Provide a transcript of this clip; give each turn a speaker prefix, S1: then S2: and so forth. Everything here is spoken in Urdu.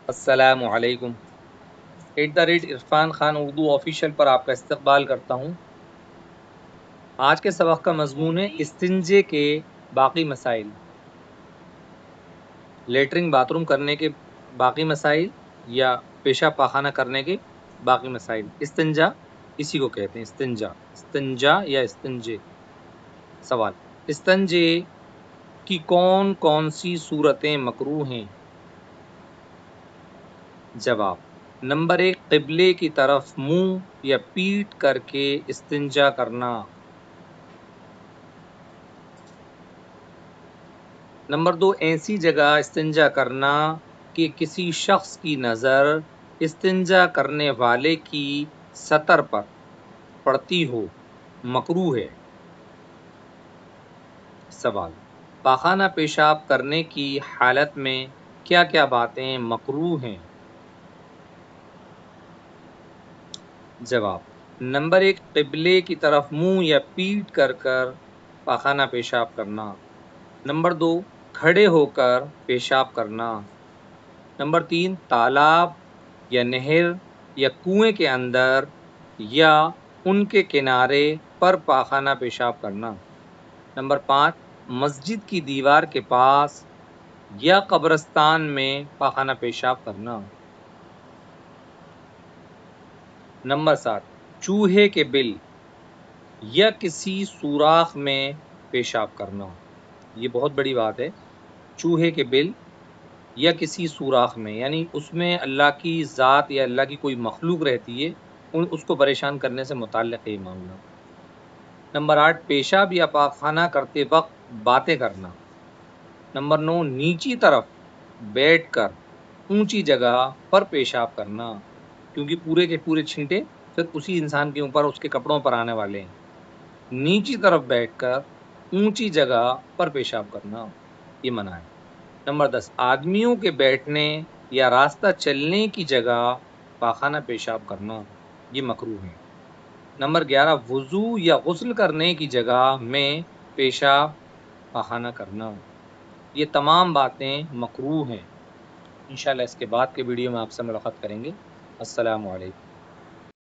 S1: السلام علیکم۔ @عرفان خان اردو آفیشیل پر آپ کا استقبال کرتا ہوں۔ آج کے سبق کا مضمون ہے استنجے کے باقی مسائل، لیٹرنگ باتھ روم کرنے کے باقی مسائل یا پیشاب پاخانہ کرنے کے باقی مسائل۔ استنجا اسی کو کہتے ہیں، استنجا یا استنجے۔ سوال: استنجے کی کون کون سی صورتیں مکروہ ہیں؟ جواب: نمبر 1، قبلے کی طرف منہ یا پیٹ کر کے استنجا کرنا۔ نمبر 2، ایسی جگہ استنجا کرنا کہ کسی شخص کی نظر استنجا کرنے والے کی سطر پر پڑتی ہو، مکروہ ہے۔ سوال: پاخانہ پیشاب کرنے کی حالت میں کیا کیا باتیں مکروہ ہیں؟ جواب: نمبر 1، قبلے کی طرف منہ یا پیٹ کر پاخانہ پیشاب کرنا۔ نمبر 2، کھڑے ہو کر پیشاب کرنا۔ نمبر 3، تالاب یا نہر یا کنویں کے اندر یا ان کے کنارے پر پاخانہ پیشاب کرنا۔ نمبر 5، مسجد کی دیوار کے پاس یا قبرستان میں پاخانہ پیشاب کرنا۔ نمبر 7، چوہے کے بل یا کسی سوراخ میں پیشاب کرنا۔ یہ بہت بڑی بات ہے، چوہے کے بل یا کسی سوراخ میں، یعنی اس میں اللہ کی ذات یا اللہ کی کوئی مخلوق رہتی ہے، اس کو پریشان کرنے سے متعلق ہے یہ معاملہ۔ نمبر 8، پیشاب یا پاخانہ کرتے وقت باتیں کرنا۔ نمبر 9، نیچی طرف بیٹھ کر اونچی جگہ پر پیشاب کرنا، کیونکہ پورے کے پورے چھینٹے پھر اسی انسان کے اوپر، اس کے کپڑوں پر آنے والے ہیں۔ نیچی طرف بیٹھ کر اونچی جگہ پر پیشاب کرنا، یہ منع ہے۔ نمبر 10، آدمیوں کے بیٹھنے یا راستہ چلنے کی جگہ پاخانہ پیشاب کرنا، یہ مکروہ ہے۔ نمبر 11، وضو یا غسل کرنے کی جگہ میں پیشاب پاخانہ کرنا، یہ تمام باتیں مکروہ ہیں۔ انشاءاللہ اس کے بعد کے ویڈیو میں آپ سے ملاقات کریں گے۔ السلام علیکم۔